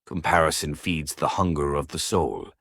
Comparison feeds the hunger of the soul.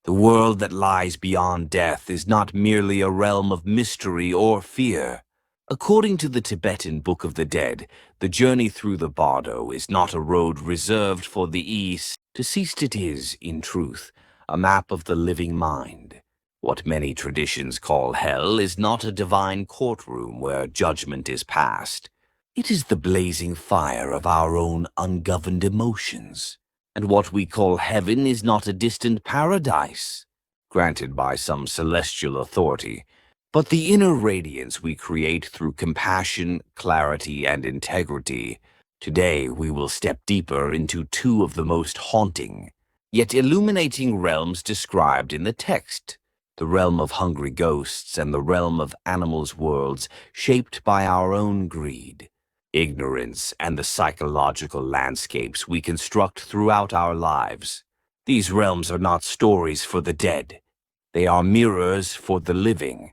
The world that lies beyond death is not merely a realm of mystery or fear. According to the Tibetan Book of the Dead, the journey through the Bardo is not a road reserved for the East. Deceased it is, in truth, a map of the living mind. What many traditions call hell is not a divine courtroom where judgment is passed. It is the blazing fire of our own ungoverned emotions. And what we call heaven is not a distant paradise, granted by some celestial authority, but the inner radiance we create through compassion, clarity, and integrity. Today we will step deeper into two of the most haunting, yet illuminating realms described in the text, the realm of hungry ghosts and the realm of animals' worlds shaped by our own greed, ignorance, and the psychological landscapes we construct throughout our lives. These realms are not stories for the dead. They are mirrors for the living.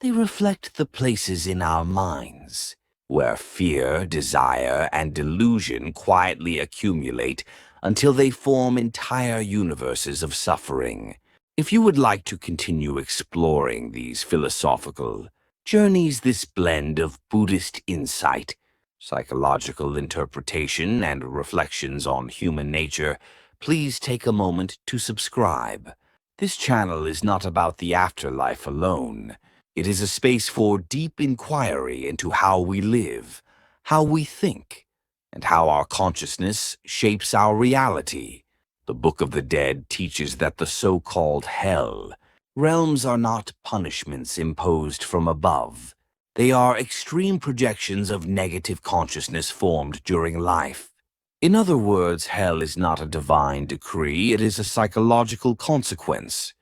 They reflect the places in our minds where fear, desire, and delusion quietly accumulate until they form entire universes of suffering. If you would like to continue exploring these philosophical journeys, this blend of Buddhist insight, psychological interpretation, and reflections on human nature, please take a moment to subscribe. This channel is not about the afterlife alone. It is a space for deep inquiry into how we live, how we think, and how our consciousness shapes our reality. The Book of the Dead teaches that the so-called hell realms are not punishments imposed from above. They are extreme projections of negative consciousness formed during life. In other words, hell is not a divine decree, it is a psychological consequence.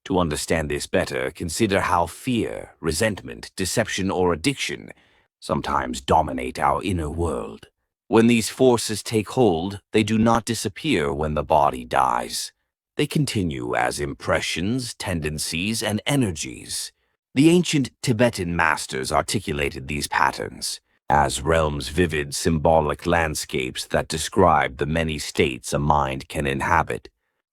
To understand this better, consider how fear, resentment, deception, or addiction sometimes dominate our inner world. When these forces take hold, they do not disappear when the body dies. They continue as impressions, tendencies, and energies. The ancient Tibetan masters articulated these patterns as realms, vivid, symbolic landscapes that describe the many states a mind can inhabit.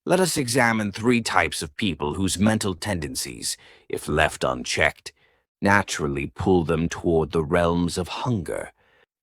Let us examine three types of people whose mental tendencies, if left unchecked, naturally pull them toward the realms of hunger,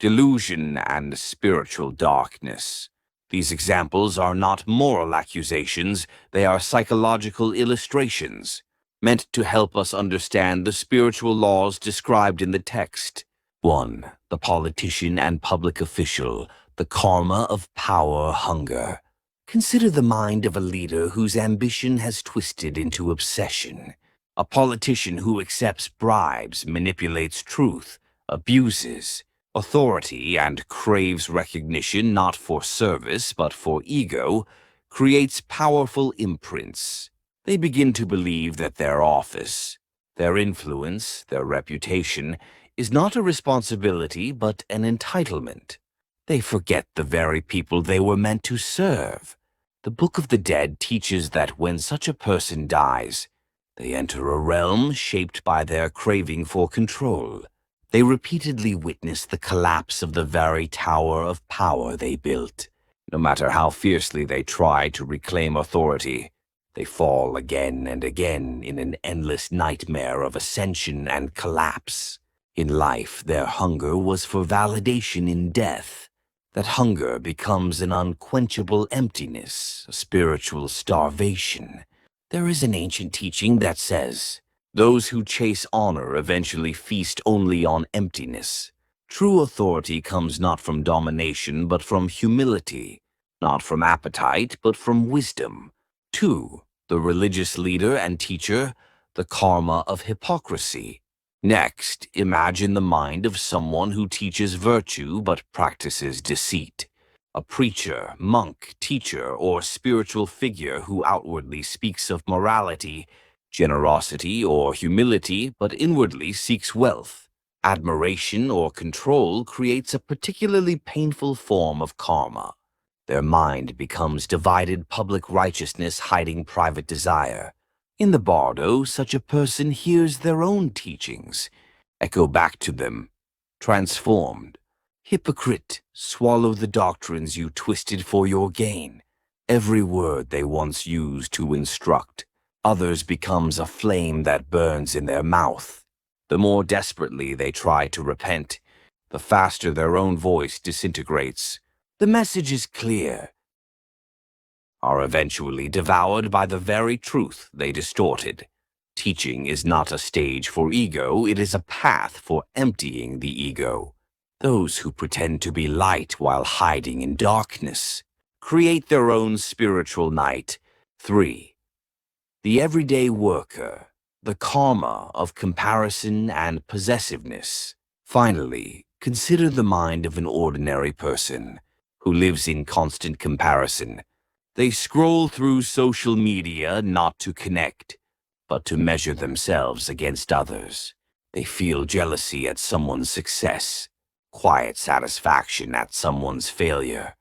delusion, and spiritual darkness. These examples are not moral accusations, they are psychological illustrations, meant to help us understand the spiritual laws described in the text. 1. The politician and public official, the karma of power hunger. Consider the mind of a leader whose ambition has twisted into obsession. A politician who accepts bribes, manipulates truth, abuses authority, and craves recognition not for service but for ego, creates powerful imprints. They begin to believe that their office, their influence, their reputation is not a responsibility but an entitlement. They forget the very people they were meant to serve. The Book of the Dead teaches that when such a person dies, they enter a realm shaped by their craving for control. They repeatedly witness the collapse of the very tower of power they built. No matter how fiercely they try to reclaim authority, they fall again and again in an endless nightmare of ascension and collapse. In life, their hunger was for validation. In death, that hunger becomes an unquenchable emptiness, a spiritual starvation. There is an ancient teaching that says, those who chase honor eventually feast only on emptiness. True authority comes not from domination but from humility, not from appetite but from wisdom. 2. The religious leader and teacher, the karma of hypocrisy. Next, imagine the mind of someone who teaches virtue but practices deceit. A preacher, monk, teacher, or spiritual figure who outwardly speaks of morality, generosity, or humility but inwardly seeks wealth, admiration, or control creates a particularly painful form of karma. Their mind becomes divided public righteousness hiding private desire. In the Bardo, such a person hears their own teachings, echo back to them, transformed. Hypocrite, swallow the doctrines you twisted for your gain. Every word they once used to instruct others becomes a flame that burns in their mouth. The more desperately they try to repent, the faster their own voice disintegrates. The message is clear, are eventually devoured by the very truth they distorted. Teaching is not a stage for ego, it is a path for emptying the ego. Those who pretend to be light while hiding in darkness create their own spiritual night. 3. The everyday worker, the karma of comparison and possessiveness. Finally, consider the mind of an ordinary person who lives in constant comparison. They scroll through social media not to connect, but to measure themselves against others. They feel jealousy at someone's success, quiet satisfaction at someone's failure.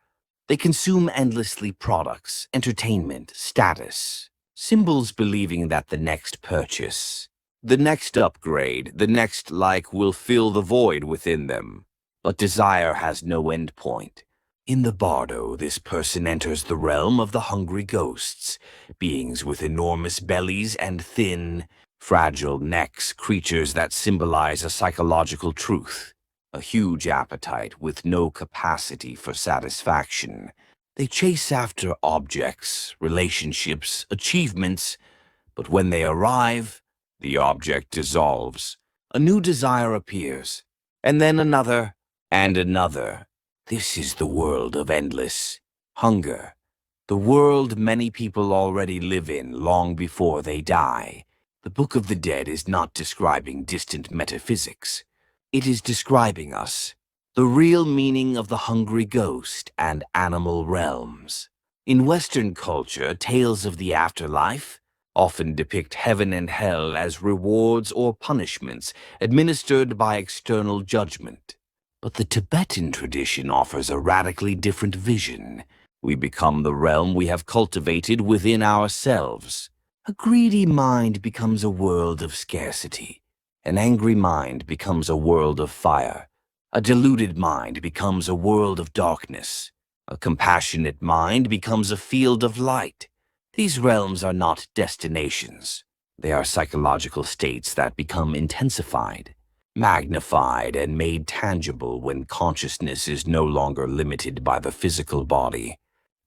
They consume endlessly products, entertainment, status, symbols believing that the next purchase, the next upgrade, the next like will fill the void within them. But desire has no end point. In the Bardo, this person enters the realm of the hungry ghosts, beings with enormous bellies and thin, fragile necks, creatures that symbolize a psychological truth, a huge appetite with no capacity for satisfaction. They chase after objects, relationships, achievements, but when they arrive, the object dissolves. A new desire appears, and then another, and another. This is the world of endless hunger, the world many people already live in long before they die. The Book of the Dead is not describing distant metaphysics. It is describing us, the real meaning of the hungry ghost and animal realms. In Western culture, tales of the afterlife often depict heaven and hell as rewards or punishments administered by external judgment. But the Tibetan tradition offers a radically different vision. We become the realm we have cultivated within ourselves. A greedy mind becomes a world of scarcity. An angry mind becomes a world of fire. A deluded mind becomes a world of darkness. A compassionate mind becomes a field of light. These realms are not destinations. They are psychological states that become intensified, magnified, and made tangible when consciousness is no longer limited by the physical body.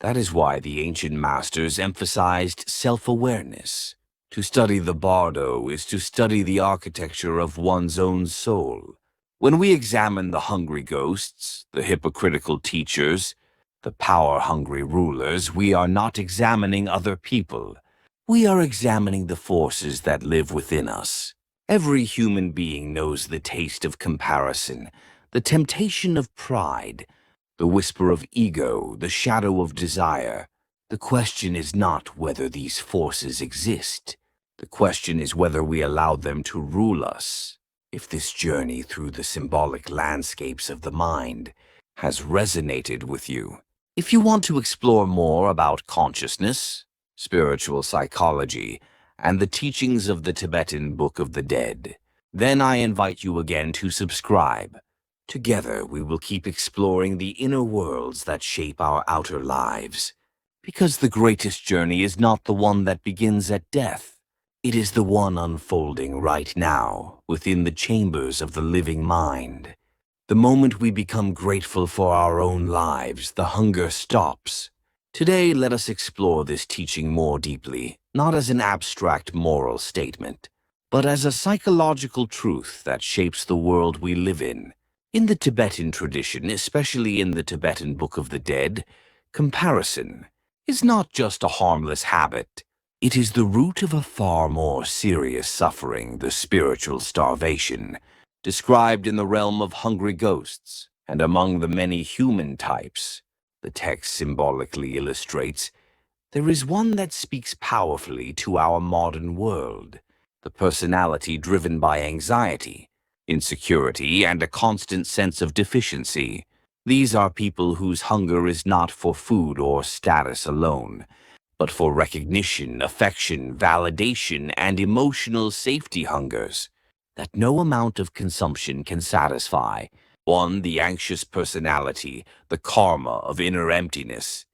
That is why the ancient masters emphasized self-awareness. To study the Bardo is to study the architecture of one's own soul. When we examine the hungry ghosts, the hypocritical teachers, the power-hungry rulers, we are not examining other people. We are examining the forces that live within us. Every human being knows the taste of comparison, the temptation of pride, the whisper of ego, the shadow of desire. The question is not whether these forces exist. The question is whether we allow them to rule us. If this journey through the symbolic landscapes of the mind has resonated with you, if you want to explore more about consciousness, spiritual psychology, and the teachings of the Tibetan Book of the Dead, then I invite you again to subscribe. Together we will keep exploring the inner worlds that shape our outer lives. Because the greatest journey is not the one that begins at death. It is the one unfolding right now, within the chambers of the living mind. The moment we become grateful for our own lives, the hunger stops. Today, let us explore this teaching more deeply, not as an abstract moral statement, but as a psychological truth that shapes the world we live in. In the Tibetan tradition, especially in the Tibetan Book of the Dead, comparison is not just a harmless habit. It is the root of a far more serious suffering, the spiritual starvation, described in the realm of hungry ghosts and among the many human types. The text symbolically illustrates, there is one that speaks powerfully to our modern world, the personality driven by anxiety, insecurity, and a constant sense of deficiency. These are people whose hunger is not for food or status alone, but for recognition, affection, validation, and emotional safety hungers that no amount of consumption can satisfy. 1. The anxious personality, the karma of inner emptiness.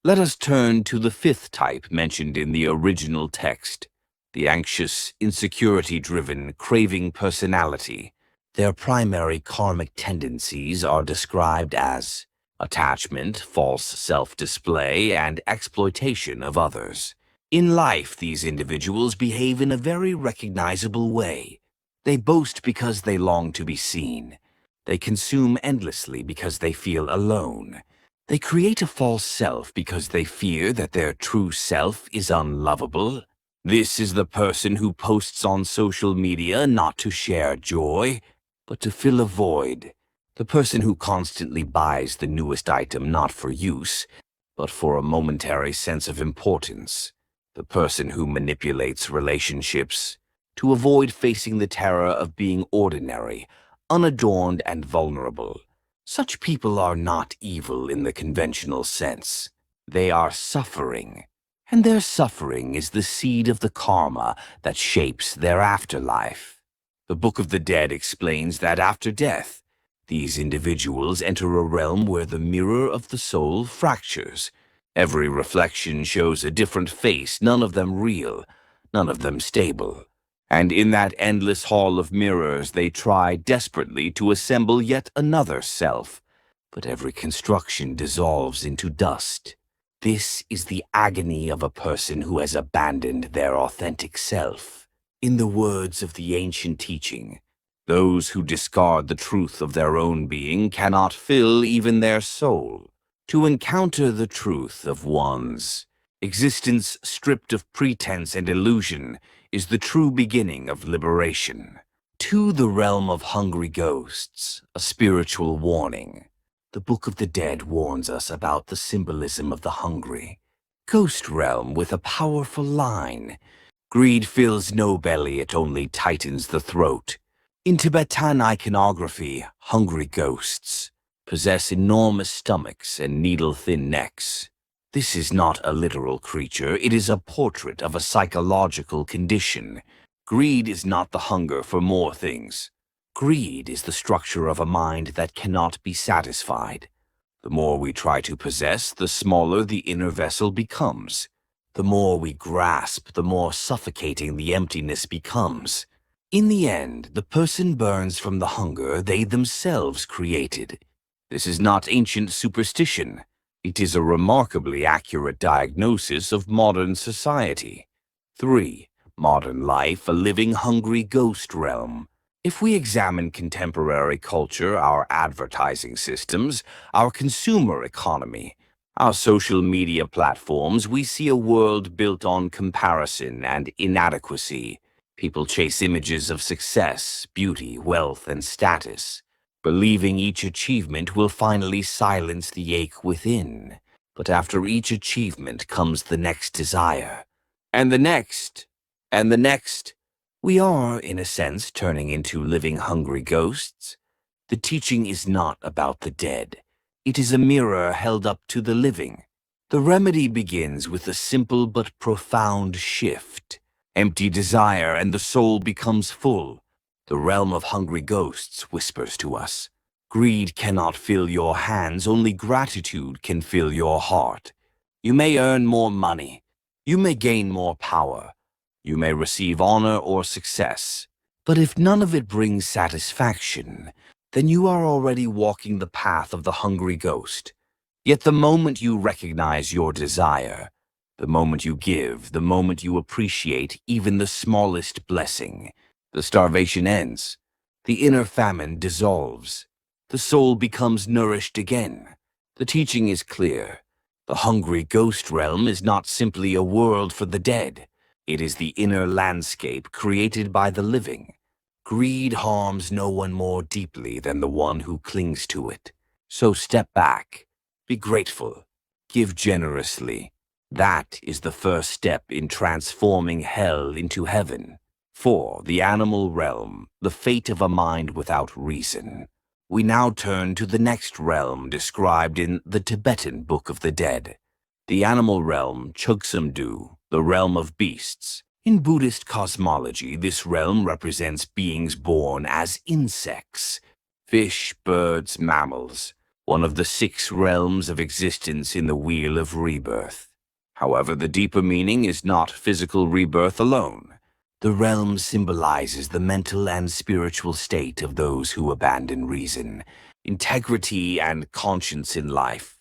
Let us turn to the fifth type mentioned in the original text, the anxious, insecurity-driven, craving personality. Their primary karmic tendencies are described as attachment, false self-display, and exploitation of others. In life, these individuals behave in a very recognizable way. They boast because they long to be seen. They consume endlessly because they feel alone. They create a false self because they fear that their true self is unlovable. This is the person who posts on social media not to share joy, but to fill a void. The person who constantly buys the newest item not for use, but for a momentary sense of importance. The person who manipulates relationships to avoid facing the terror of being ordinary, unadorned, and vulnerable. Such people are not evil in the conventional sense. They are suffering, and their suffering is the seed of the karma that shapes their afterlife. The Book of the Dead explains that after death, these individuals enter a realm where the mirror of the soul fractures. Every reflection shows a different face, none of them real, none of them stable. And in that endless hall of mirrors, they try desperately to assemble yet another self. But every construction dissolves into dust. This is the agony of a person who has abandoned their authentic self. In the words of the ancient teaching, those who discard the truth of their own being cannot fill even their soul. To encounter the truth of one's existence stripped of pretense and illusion is the true beginning of liberation. To the realm of hungry ghosts, a spiritual warning. The Book of the Dead warns us about the symbolism of the hungry ghost realm with a powerful line. Greed fills no belly, it only tightens the throat. In Tibetan iconography, hungry ghosts possess enormous stomachs and needle-thin necks. This is not a literal creature, it is a portrait of a psychological condition. Greed is not the hunger for more things. Greed is the structure of a mind that cannot be satisfied. The more we try to possess, the smaller the inner vessel becomes. The more we grasp, the more suffocating the emptiness becomes. In the end, the person burns from the hunger they themselves created. This is not ancient superstition. It is a remarkably accurate diagnosis of modern society. 3. Modern life, a living hungry ghost realm. If we examine contemporary culture, our advertising systems, our consumer economy, our social media platforms, we see a world built on comparison and inadequacy. People chase images of success, beauty, wealth, and status, believing each achievement will finally silence the ache within. But after each achievement comes the next desire, and the next, and the next. We are, in a sense, turning into living hungry ghosts. The teaching is not about the dead. It is a mirror held up to the living. The remedy begins with a simple but profound shift. Empty desire and the soul becomes full. The realm of hungry ghosts whispers to us. Greed cannot fill your hands, only gratitude can fill your heart. You may earn more money. You may gain more power. You may receive honor or success. But if none of it brings satisfaction, then you are already walking the path of the hungry ghost. Yet the moment you recognize your desire, the moment you give, the moment you appreciate even the smallest blessing, the starvation ends, the inner famine dissolves, the soul becomes nourished again. The teaching is clear. The hungry ghost realm is not simply a world for the dead. It is the inner landscape created by the living. Greed harms no one more deeply than the one who clings to it. So step back, be grateful, give generously. That is the first step in transforming hell into heaven. 4. The animal realm, the fate of a mind without reason. We now turn to the next realm described in the Tibetan Book of the Dead. The animal realm, Chugsamdu, the realm of beasts. In Buddhist cosmology, this realm represents beings born as insects, fish, birds, mammals. one of the 6 realms of existence in the Wheel of Rebirth. However, the deeper meaning is not physical rebirth alone. The realm symbolizes the mental and spiritual state of those who abandon reason, integrity, and conscience in life.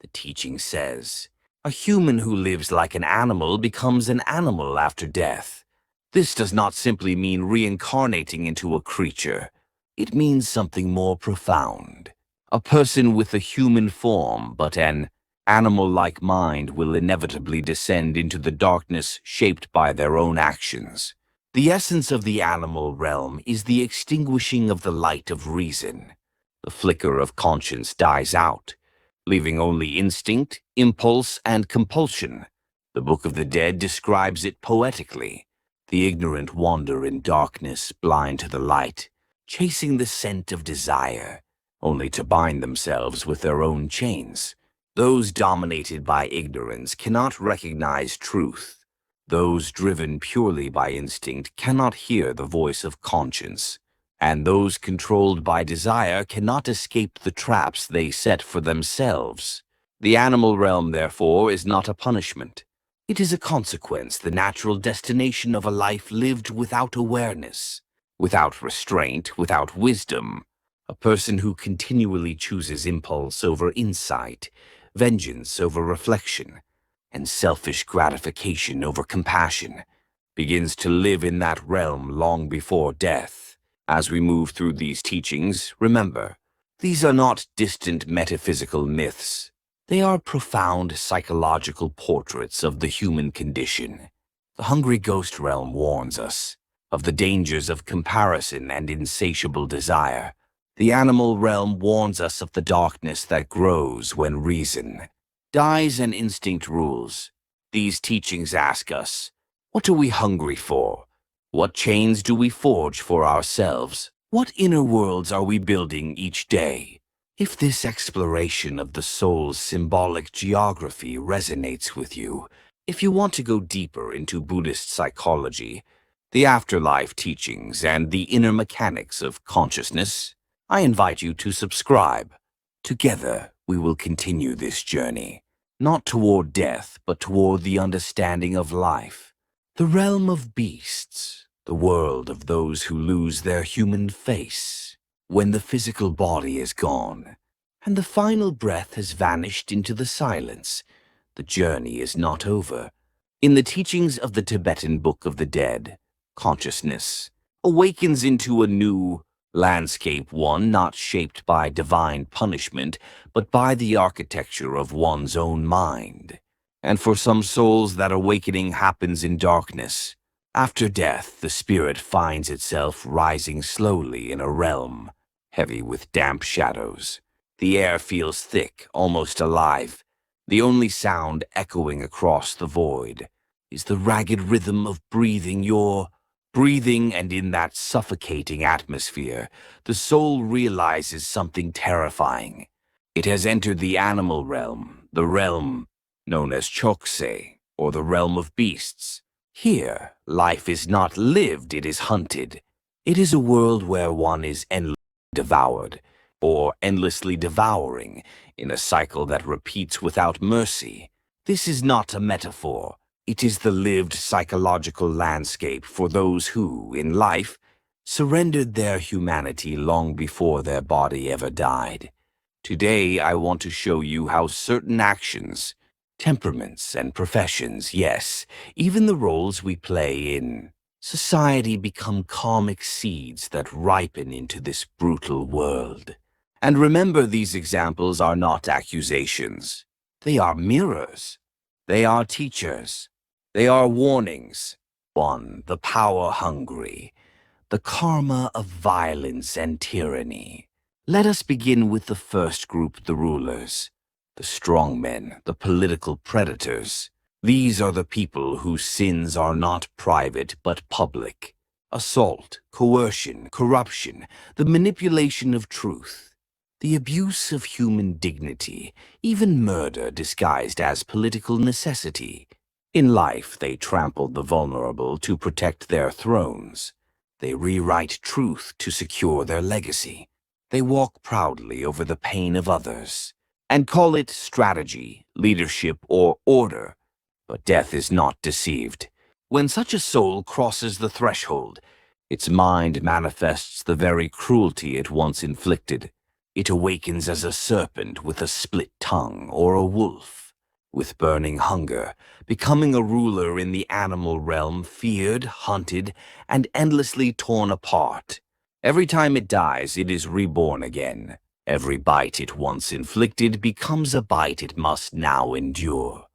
The teaching says, a human who lives like an animal becomes an animal after death. This does not simply mean reincarnating into a creature. It means something more profound. A person with a human form but an animal-like mind will inevitably descend into the darkness shaped by their own actions. The essence of the animal realm is the extinguishing of the light of reason. The flicker of conscience dies out, leaving only instinct, impulse, and compulsion. The Book of the Dead describes it poetically. The ignorant wander in darkness, blind to the light, chasing the scent of desire, only to bind themselves with their own chains. Those dominated by ignorance cannot recognize truth. Those driven purely by instinct cannot hear the voice of conscience, and those controlled by desire cannot escape the traps they set for themselves. The animal realm, therefore, is not a punishment. It is a consequence, the natural destination of a life lived without awareness, without restraint, without wisdom. A person who continually chooses impulse over insight, vengeance over reflection, and selfish gratification over compassion, begins to live in that realm long before death. As we move through these teachings, remember, these are not distant metaphysical myths. They are profound psychological portraits of the human condition. The hungry ghost realm warns us of the dangers of comparison and insatiable desire. The animal realm warns us of the darkness that grows when reason dies and instinct rules. These teachings ask us, what are we hungry for? What chains do we forge for ourselves? What inner worlds are we building each day? If this exploration of the soul's symbolic geography resonates with you, if you want to go deeper into Buddhist psychology, the afterlife teachings, and the inner mechanics of consciousness, I invite you to subscribe. Together, we will continue this journey, not toward death, but toward the understanding of life. The realm of beasts, the world of those who lose their human face, when the physical body is gone, and the final breath has vanished into the silence. The journey is not over. In the teachings of the Tibetan Book of the Dead, consciousness awakens into a new landscape, one not shaped by divine punishment, but by the architecture of one's own mind. And for some souls, that awakening happens in darkness. After death, the spirit finds itself rising slowly in a realm heavy with damp shadows. The air feels thick, almost alive. The only sound echoing across the void is the ragged rhythm of breathing, your breathing, and in that suffocating atmosphere, the soul realizes something terrifying. It has entered the animal realm, the realm known as Chokse, or the realm of beasts. Here, life is not lived, it is hunted. It is a world where one is endlessly devoured, or endlessly devouring, in a cycle that repeats without mercy. This is not a metaphor. It is the lived psychological landscape for those who, in life, surrendered their humanity long before their body ever died. Today, I want to show you how certain actions, temperaments, and professions, yes, even the roles we play in society, become karmic seeds that ripen into this brutal world. And remember, these examples are not accusations. They are mirrors. They are teachers. They are warnings. 1. The power-hungry. The karma of violence and tyranny. Let us begin with the first group, the rulers. The strongmen, the political predators. These are the people whose sins are not private but public. Assault, coercion, corruption, the manipulation of truth, the abuse of human dignity, even murder disguised as political necessity. In life, they trampled the vulnerable to protect their thrones. They rewrite truth to secure their legacy. They walk proudly over the pain of others and call it strategy, leadership, or order. But death is not deceived. When such a soul crosses the threshold, its mind manifests the very cruelty it once inflicted. It awakens as a serpent with a split tongue, or a wolf with burning hunger, becoming a ruler in the animal realm, feared, hunted, and endlessly torn apart. Every time it dies, it is reborn again. Every bite it once inflicted becomes a bite it must now endure.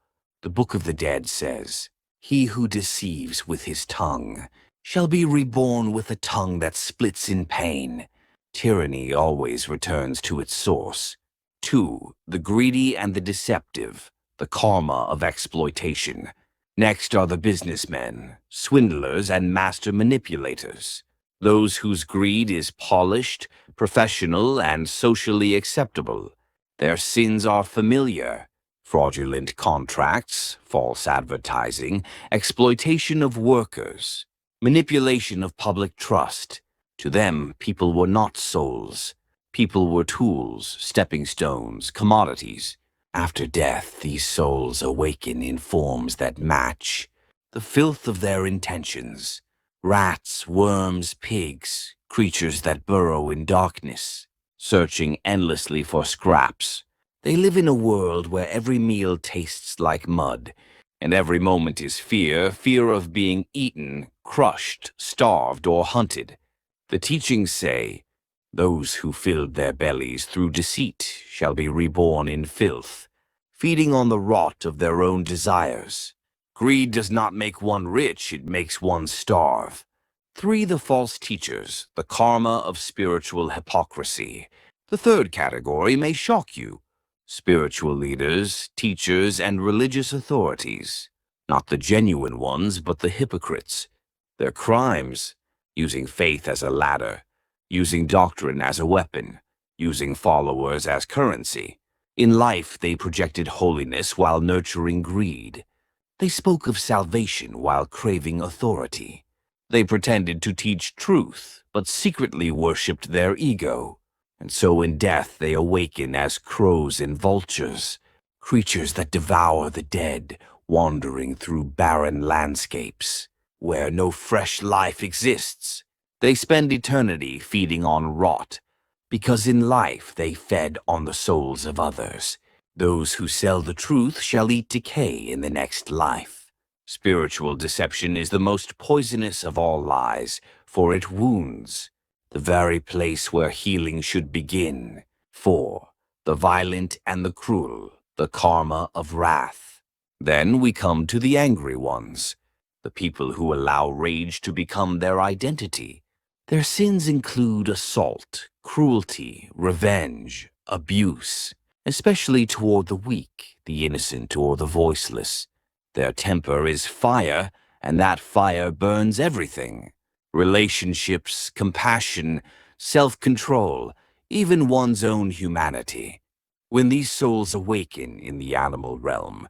The Book of the Dead says, "He who deceives with his tongue shall be reborn with a tongue that splits in pain." Tyranny always returns to its source. 2. The greedy and the deceptive, the karma of exploitation. Next are the businessmen, swindlers, and master manipulators. Those whose greed is polished, professional, and socially acceptable. Their sins are familiar: fraudulent contracts, false advertising, exploitation of workers, manipulation of public trust. To them, people were not souls. People were tools, stepping stones, commodities. After death, these souls awaken in forms that match the filth of their intentions. Rats, worms, pigs, creatures that burrow in darkness, searching endlessly for scraps. They live in a world where every meal tastes like mud, and every moment is fear, fear of being eaten, crushed, starved, or hunted. The teachings say, "Those who filled their bellies through deceit shall be reborn in filth, feeding on the rot of their own desires." Greed does not make one rich, it makes one starve. 3. The false teachers, the karma of spiritual hypocrisy. The third category may shock you. Spiritual leaders, teachers, and religious authorities. Not the genuine ones, but the hypocrites. Their crimes: using faith as a ladder, using doctrine as a weapon, using followers as currency. In life, they projected holiness while nurturing greed. They spoke of salvation while craving authority. They pretended to teach truth, but secretly worshipped their ego. And so in death they awaken as crows and vultures, creatures that devour the dead, wandering through barren landscapes where no fresh life exists. They spend eternity feeding on rot, because in life they fed on the souls of others. Those who sell the truth shall eat decay in the next life. Spiritual deception is the most poisonous of all lies, for it wounds the very place where healing should begin. 4. The violent and the cruel, the karma of wrath. Then we come to the angry ones, the people who allow rage to become their identity. Their sins include assault, cruelty, revenge, abuse, especially toward the weak, the innocent, or the voiceless. Their temper is fire, and that fire burns everything: relationships, compassion, self-control, even one's own humanity. When these souls awaken in the animal realm,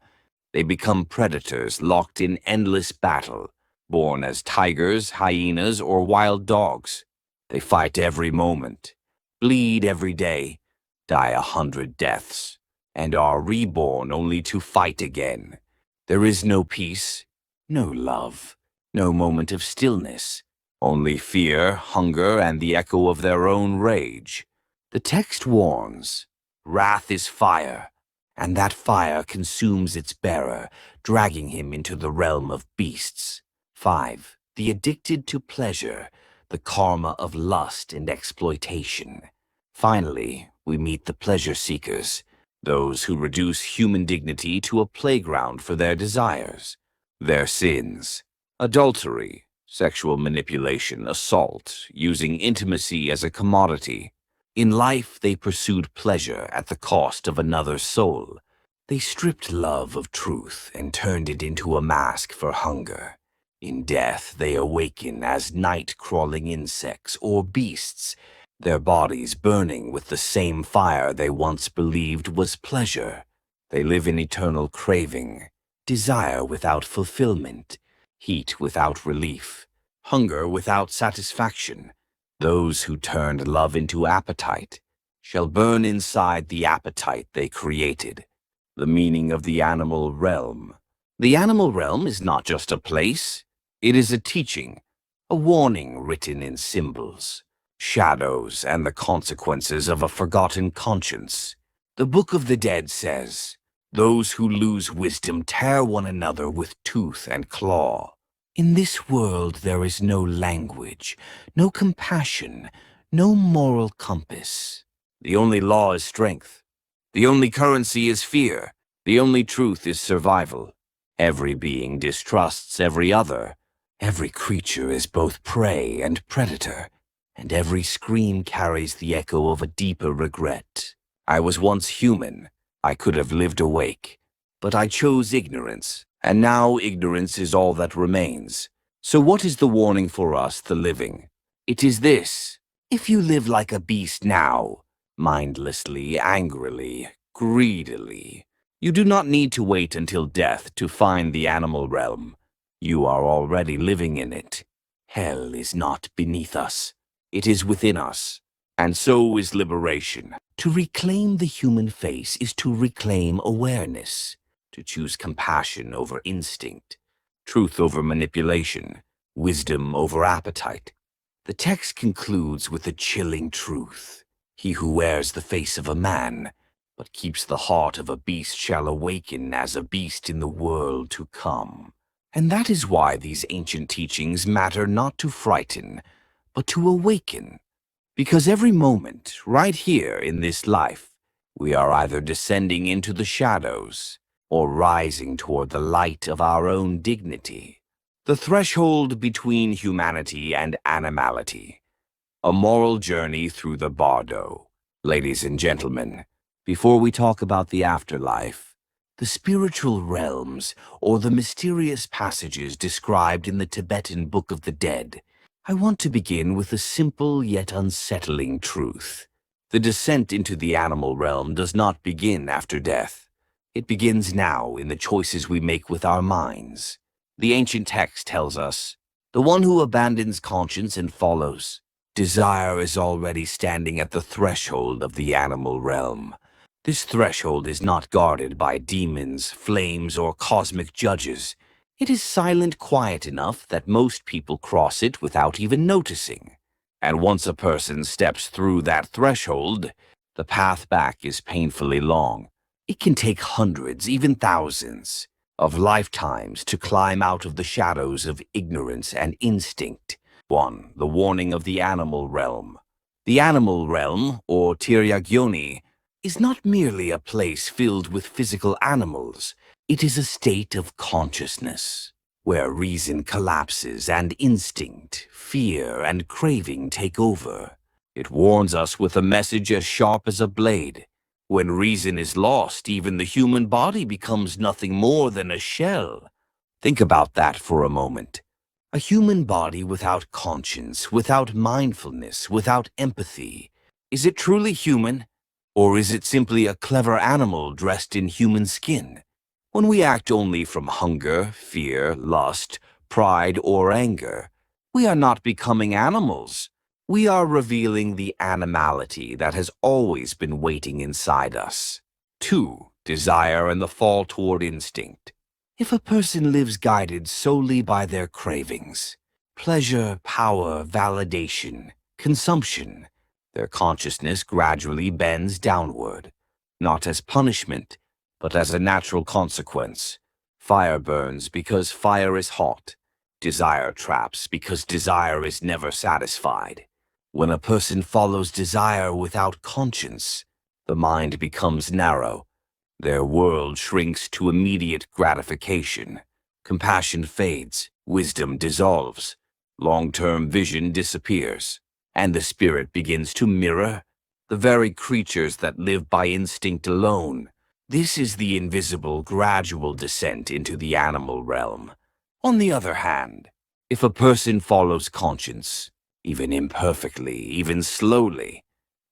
they become predators locked in endless battle, born as tigers, hyenas, or wild dogs. They fight every moment, bleed every day, die 100 deaths, and are reborn only to fight again. There is no peace, no love, no moment of stillness, only fear, hunger, and the echo of their own rage. The text warns, wrath is fire, and that fire consumes its bearer, dragging him into the realm of beasts. 5. The addicted to pleasure, the karma of lust and exploitation. Finally, we meet the pleasure seekers, those who reduce human dignity to a playground for their desires. Their sins: adultery, sexual manipulation, assault, using intimacy as a commodity. In life, they pursued pleasure at the cost of another's soul. They stripped love of truth and turned it into a mask for hunger. In death, they awaken as night-crawling insects or beasts, their bodies burning with the same fire they once believed was pleasure. They live in eternal craving, desire without fulfillment, heat without relief, hunger without satisfaction. Those who turned love into appetite shall burn inside the appetite they created. The meaning of the animal realm. The animal realm is not just a place, it is a teaching, a warning written in symbols, shadows, and the consequences of a forgotten conscience. The Book of the Dead says, "Those who lose wisdom tear one another with tooth and claw." In this world there is no language, no compassion, no moral compass. The only law is strength. The only currency is fear. The only truth is survival. Every being distrusts every other. Every creature is both prey and predator, and every scream carries the echo of a deeper regret. I was once human. I could have lived awake, but I chose ignorance, and now ignorance is all that remains. So what is the warning for us, the living? It is this: if you live like a beast now, mindlessly, angrily, greedily, you do not need to wait until death to find the animal realm. You are already living in it. Hell is not beneath us. It is within us. And so is liberation. To reclaim the human face is to reclaim awareness, to choose compassion over instinct, truth over manipulation, wisdom over appetite. The text concludes with a chilling truth. He who wears the face of a man, but keeps the heart of a beast shall awaken as a beast in the world to come. And that is why these ancient teachings matter not to frighten, but to awaken. Because every moment, right here in this life, we are either descending into the shadows or rising toward the light of our own dignity. The threshold between humanity and animality. A moral journey through the Bardo. Ladies and gentlemen, before we talk about the afterlife, the spiritual realms, or the mysterious passages described in the Tibetan Book of the Dead, I want to begin with a simple yet unsettling truth. The descent into the animal realm does not begin after death. It begins now in the choices we make with our minds. The ancient text tells us, "The one who abandons conscience and follows desire is already standing at the threshold of the animal realm." This threshold is not guarded by demons, flames, or cosmic judges. It is silent, quiet enough that most people cross it without even noticing. And once a person steps through that threshold, the path back is painfully long. It can take hundreds, even thousands, of lifetimes to climb out of the shadows of ignorance and instinct. 1. The warning of the animal realm. The animal realm, or Tiryagyoni, is not merely a place filled with physical animals. It is a state of consciousness, where reason collapses and instinct, fear, and craving take over. It warns us with a message as sharp as a blade. When reason is lost, even the human body becomes nothing more than a shell. Think about that for a moment. A human body without conscience, without mindfulness, without empathy. Is it truly human? Or is it simply a clever animal dressed in human skin? When we act only from hunger, fear, lust, pride, or anger, we are not becoming animals. We are revealing the animality that has always been waiting inside us. 2. Desire and the fall toward instinct. If a person lives guided solely by their cravings, pleasure, power, validation, consumption, their consciousness gradually bends downward, not as punishment, but as a natural consequence. Fire burns because fire is hot. Desire traps because desire is never satisfied. When a person follows desire without conscience, the mind becomes narrow. Their world shrinks to immediate gratification. Compassion fades, wisdom dissolves, long-term vision disappears, and the spirit begins to mirror the very creatures that live by instinct alone. This is the invisible, gradual descent into the animal realm. On the other hand, if a person follows conscience, even imperfectly, even slowly,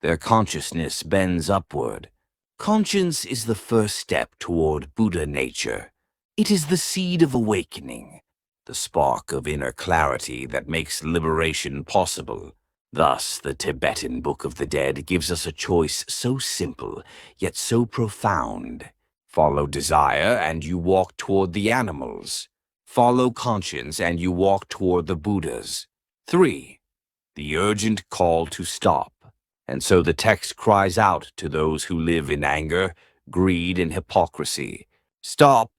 their consciousness bends upward. Conscience is the first step toward Buddha nature. It is the seed of awakening, the spark of inner clarity that makes liberation possible. Thus, the Tibetan Book of the Dead gives us a choice so simple, yet so profound. Follow desire, and you walk toward the animals. Follow conscience, and you walk toward the Buddhas. 3. The urgent call to stop. And so the text cries out to those who live in anger, greed, and hypocrisy. Stop!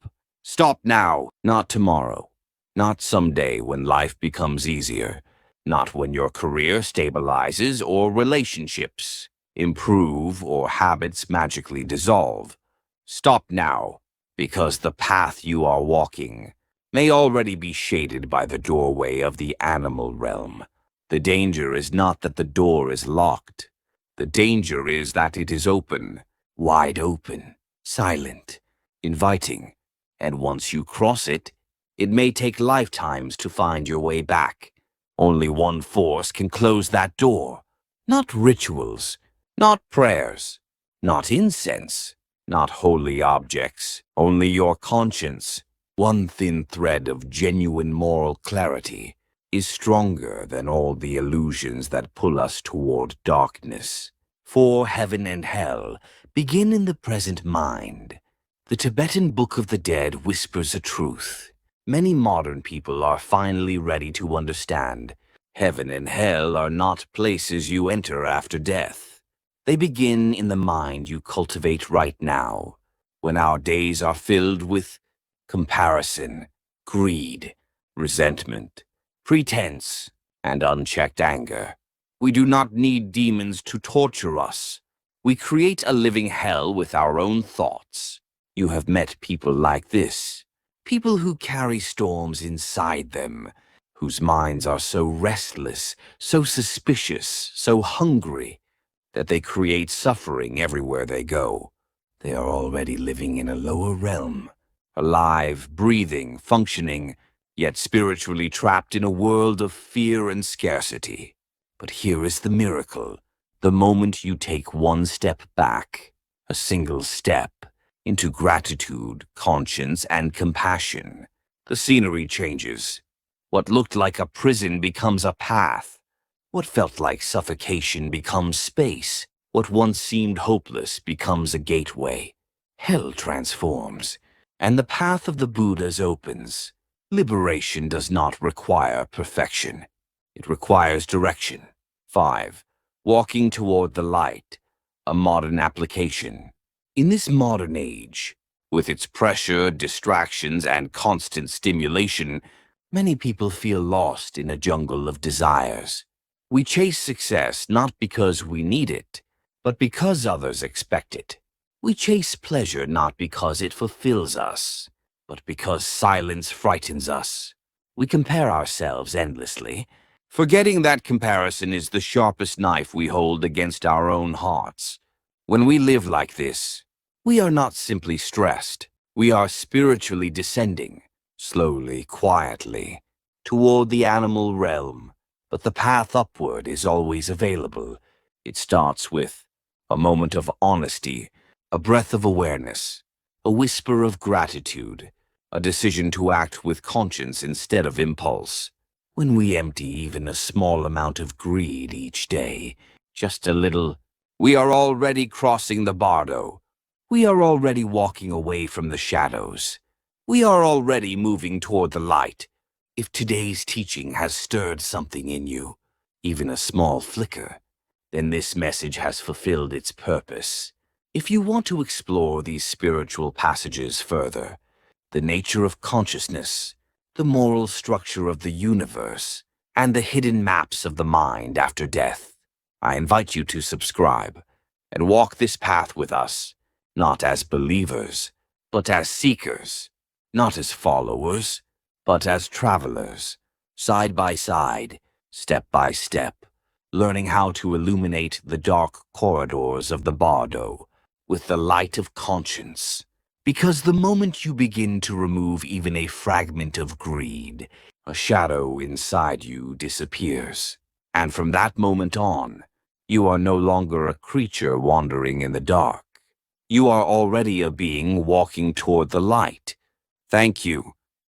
Stop now! Not tomorrow. Not someday when life becomes easier. Not when your career stabilizes or relationships improve or habits magically dissolve. Stop now, because the path you are walking may already be shaded by the doorway of the animal realm. The danger is not that the door is locked. The danger is that it is open, wide open, silent, inviting, and once you cross it, it may take lifetimes to find your way back. Only one force can close that door. Not rituals, not prayers, not incense, not holy objects, only your conscience. One thin thread of genuine moral clarity is stronger than all the illusions that pull us toward darkness. For heaven and hell begin in the present mind. The Tibetan Book of the Dead whispers a truth. Many modern people are finally ready to understand. Heaven and hell are not places you enter after death. They begin in the mind you cultivate right now, when our days are filled with comparison, greed, resentment, pretense, and unchecked anger. We do not need demons to torture us. We create a living hell with our own thoughts. You have met people like this. People who carry storms inside them, whose minds are so restless, so suspicious, so hungry, that they create suffering everywhere they go. They are already living in a lower realm, alive, breathing, functioning, yet spiritually trapped in a world of fear and scarcity. But here is the miracle. The moment you take one step back, a single step, into gratitude, conscience, and compassion, the scenery changes. What looked like a prison becomes a path. What felt like suffocation becomes space. What once seemed hopeless becomes a gateway. Hell transforms, and the path of the Buddhas opens. Liberation does not require perfection. It requires direction. 5. Walking toward the light, a modern application. In this modern age, with its pressure, distractions, and constant stimulation, many people feel lost in a jungle of desires. We chase success not because we need it, but because others expect it. We chase pleasure not because it fulfills us, but because silence frightens us. We compare ourselves endlessly, forgetting that comparison is the sharpest knife we hold against our own hearts. When we live like this, we are not simply stressed. We are spiritually descending, slowly, quietly, toward the animal realm. But the path upward is always available. It starts with a moment of honesty, a breath of awareness, a whisper of gratitude, a decision to act with conscience instead of impulse. When we empty even a small amount of greed each day, just a little, we are already crossing the Bardo. We are already walking away from the shadows. We are already moving toward the light. If today's teaching has stirred something in you, even a small flicker, then this message has fulfilled its purpose. If you want to explore these spiritual passages further, the nature of consciousness, the moral structure of the universe, and the hidden maps of the mind after death, I invite you to subscribe and walk this path with us. Not as believers, but as seekers. Not as followers, but as travelers. Side by side, step by step, learning how to illuminate the dark corridors of the Bardo with the light of conscience. Because the moment you begin to remove even a fragment of greed, a shadow inside you disappears. And from that moment on, you are no longer a creature wandering in the dark. You are already a being walking toward the light. Thank you